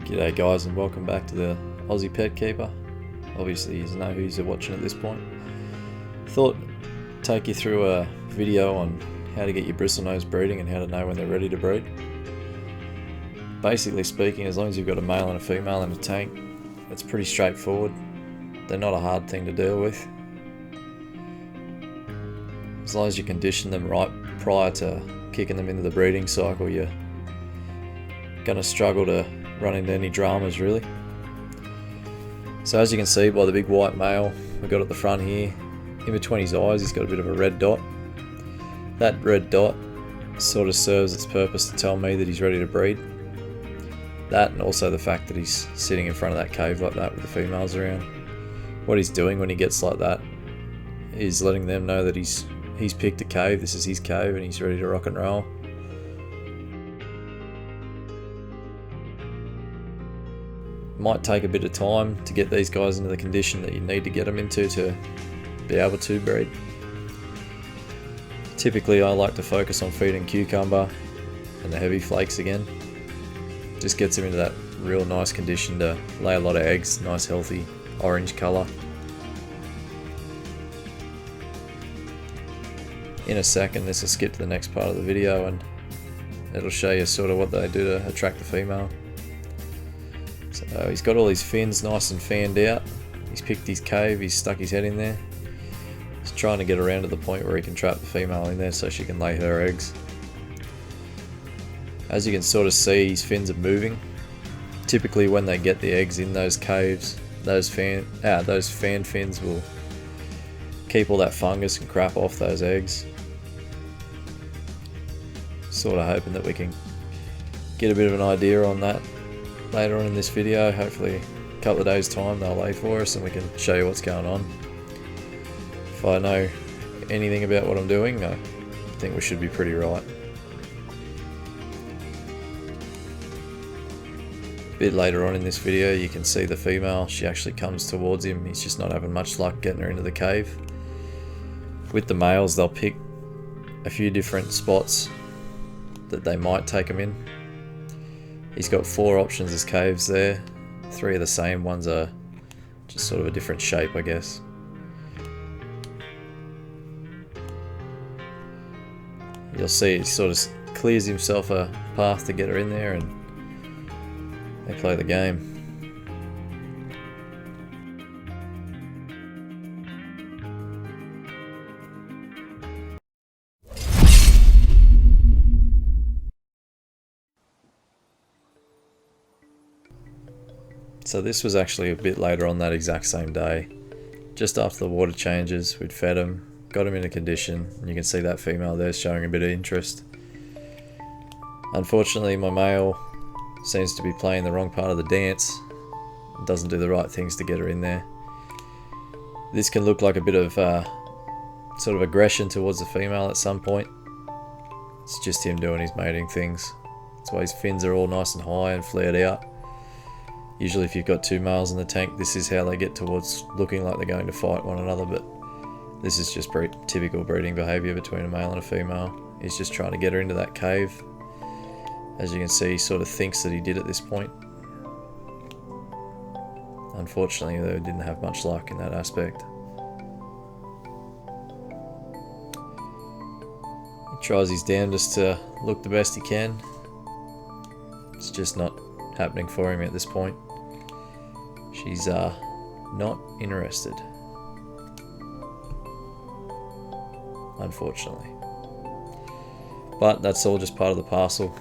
G'day guys, and welcome back to the Aussie Pet Keeper. Obviously you know who's watching at this point. Thought take you through a video on how to get your bristlenose breeding and how to know when they're ready to breed. Basically speaking, as long as you've got a male and a female in a tank, it's pretty straightforward. They're not a hard thing to deal with. As long as you condition them right prior to kicking them into the breeding cycle, you're going to struggle to run into any dramas really. So as you can see by the big white male we've got at the front here, in between his eyes he's got a bit of a red dot. That red dot sort of serves its purpose to tell me that he's ready to breed. That, and also the fact that he's sitting in front of that cave like that with the females around. What he's doing when he gets like that is letting them know that he's picked a cave, this is his cave, and he's ready to rock and roll. Might take a bit of time to get these guys into the condition that you need to get them into to be able to breed. Typically I like to focus on feeding cucumber and the heavy flakes again. Just gets them into that real nice condition to lay a lot of eggs, nice healthy orange colour. In a second this will skip to the next part of the video and it'll show you sort of what they do to attract the female. So he's got all his fins nice and fanned out. He's picked his cave, he's stuck his head in there. He's trying to get around to the point where he can trap the female in there so she can lay her eggs. As you can sort of see, his fins are moving. Typically when they get the eggs in those caves, those fan fins will keep all that fungus and crap off those eggs. Sort of hoping that we can get a bit of an idea on that later on in this video. Hopefully a couple of days time they'll lay for us and we can show you what's going on. If I know anything about what I'm doing, I think we should be pretty right. A bit later on in this video you can see the female, she actually comes towards him, he's just not having much luck getting her into the cave. With the males they'll pick a few different spots that they might take him in. He's got 4 options as caves there. 3 are the same, ones are just sort of a different shape I guess. You'll see he sort of clears himself a path to get her in there and they play the game. So this was actually a bit later on that exact same day. Just after the water changes, we'd fed him, got him in a condition, and you can see that female there showing a bit of interest. Unfortunately my male seems to be playing the wrong part of the dance, doesn't do the right things to get her in there. This can look like a bit of sort of aggression towards the female at some point. It's just him doing his mating things. That's why his fins are all nice and high and flared out. Usually if you've got 2 males in the tank, this is how they get towards looking like they're going to fight one another, but this is just typical breeding behaviour between a male and a female. He's just trying to get her into that cave. As you can see, he sort of thinks that he did at this point. Unfortunately, they didn't have much luck in that aspect. He tries his damnedest to look the best he can. It's just not happening for him at this point. She's not interested, unfortunately. But that's all just part of the parcel.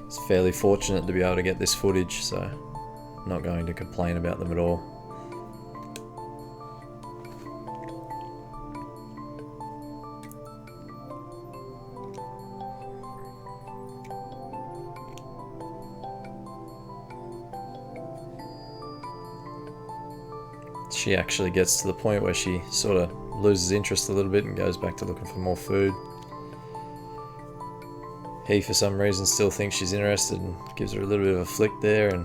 It's fairly fortunate to be able to get this footage, so I'm not going to complain about them at all. She actually gets to the point where she sort of loses interest a little bit and goes back to looking for more food. He for some reason still thinks she's interested and gives her a little bit of a flick there and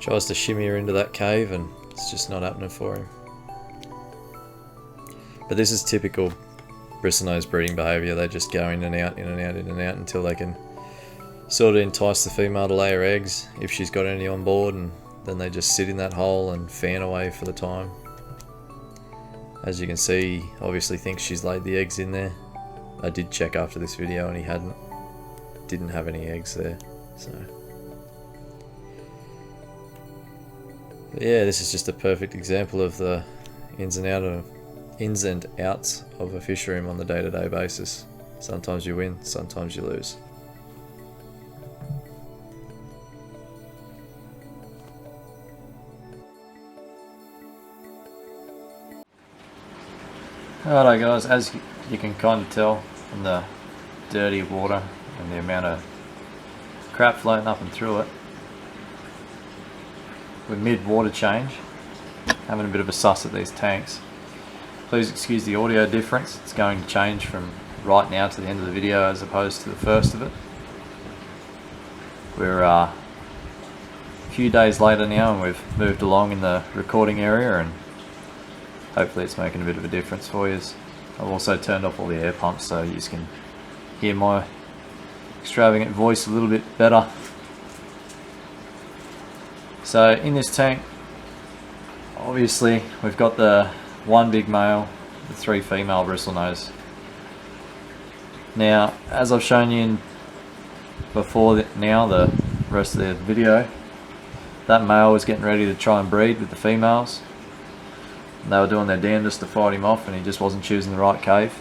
tries to shimmy her into that cave, and it's just not happening for him. But this is typical Bristlenose breeding behaviour. They just go in and out, in and out, in and out until they can sort of entice the female to lay her eggs if she's got any on board, and then they just sit in that hole and fan away for the time. As you can see, he obviously thinks she's laid the eggs in there. I did check after this video and he didn't have any eggs there. So but yeah, this is just a perfect example of the ins and outs of a fish room on the day-to-day basis. Sometimes you win, sometimes you lose. Alright guys, as you can kind of tell from the dirty water and the amount of crap floating up and through it, we're mid water change, having a bit of a suss at these tanks. Please excuse the audio difference, it's going to change from right now to the end of the video as opposed to the first of it. We're a few days later now and we've moved along in the recording area, and hopefully it's making a bit of a difference for you. I've also turned off all the air pumps so you can hear my extravagant voice a little bit better. So in this tank, obviously we've got the one big male, the 3 female bristlenose. Now, as I've shown you before the rest of the video, that male was getting ready to try and breed with the females. They were doing their damnedest to fight him off and he just wasn't choosing the right cave.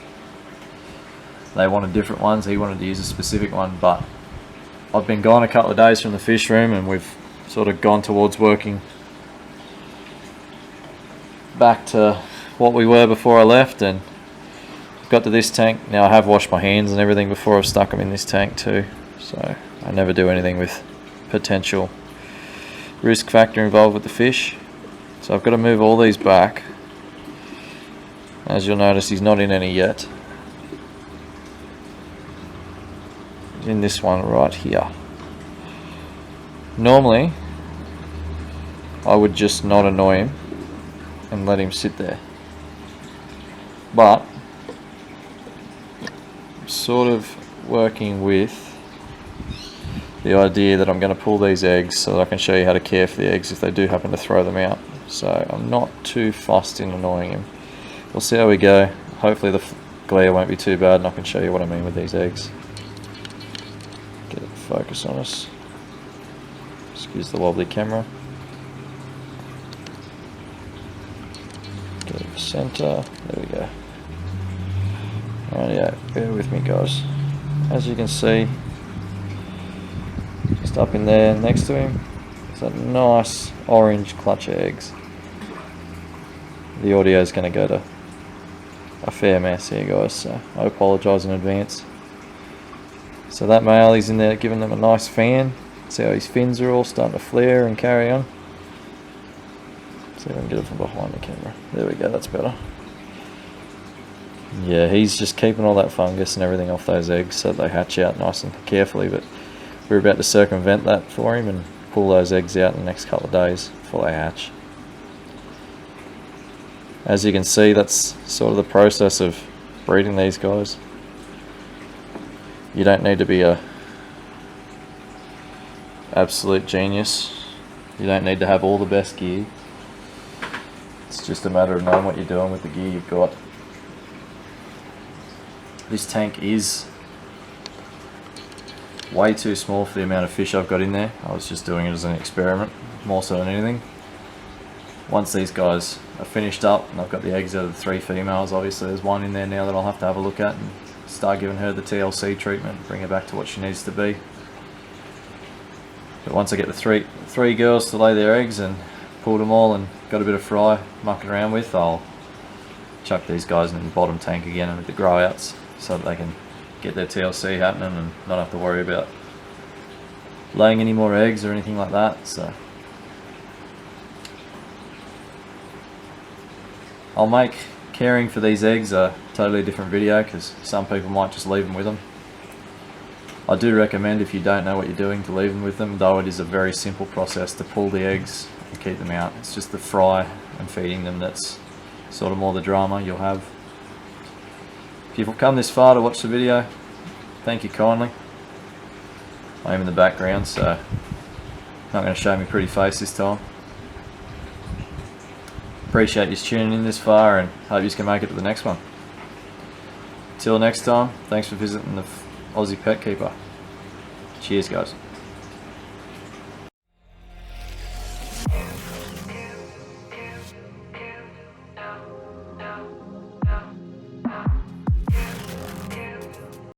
They wanted different ones, he wanted to use a specific one, but I've been gone a couple of days from the fish room and we've sort of gone towards working back to what we were before I left, and got to this tank. Now I have washed my hands and everything before I've stuck them in this tank too, so I never do anything with potential risk factor involved with the fish. So I've got to move all these back. As you'll notice, he's not in any yet. He's in this one right here. Normally I would just not annoy him and let him sit there, but I'm sort of working with the idea that I'm going to pull these eggs so that I can show you how to care for the eggs if they do happen to throw them out. So I'm not too fussed in annoying him. We'll see how we go. Hopefully the glare won't be too bad and I can show you what I mean with these eggs. Get it to focus on us. Excuse the wobbly camera. Get it to the centre. There we go. Rightio, bear with me guys. As you can see, just up in there next to him, there's a nice orange clutch of eggs. The audio is going to go to a fair mess here guys, so I apologise in advance. So that male, he's in there giving them a nice fan. See how his fins are all starting to flare and carry on. See if I can get it from behind the camera. There we go, that's better. Yeah, he's just keeping all that fungus and everything off those eggs so they hatch out nice and carefully, but we're about to circumvent that for him and pull those eggs out in the next couple of days before they hatch. As you can see, that's sort of the process of breeding these guys. You don't need to be a absolute genius. You don't need to have all the best gear. It's just a matter of knowing what you're doing with the gear you've got. This tank is way too small for the amount of fish I've got in there. I was just doing it as an experiment, more so than anything. Once these guys are finished up and I've got the eggs out of the 3 females, obviously there's one in there now that I'll have to have a look at and start giving her the TLC treatment, bring her back to what she needs to be. But once I get the three girls to lay their eggs and pulled them all and got a bit of fry mucking around with, I'll chuck these guys in the bottom tank again with the grow outs so that they can get their TLC happening and not have to worry about laying any more eggs or anything like that. So I'll make caring for these eggs a totally different video because some people might just leave them with them. I do recommend, if you don't know what you're doing, to leave them with them, though it is a very simple process to pull the eggs and keep them out. It's just the fry and feeding them that's sort of more the drama you'll have. If If you've come this far to watch the video, thank you kindly. I am in the background, so not going to show me pretty face this time. Appreciate you tuning in this far and hope you can make it to the next one. Till next time, thanks for visiting the Aussie Pet Keeper. Cheers guys.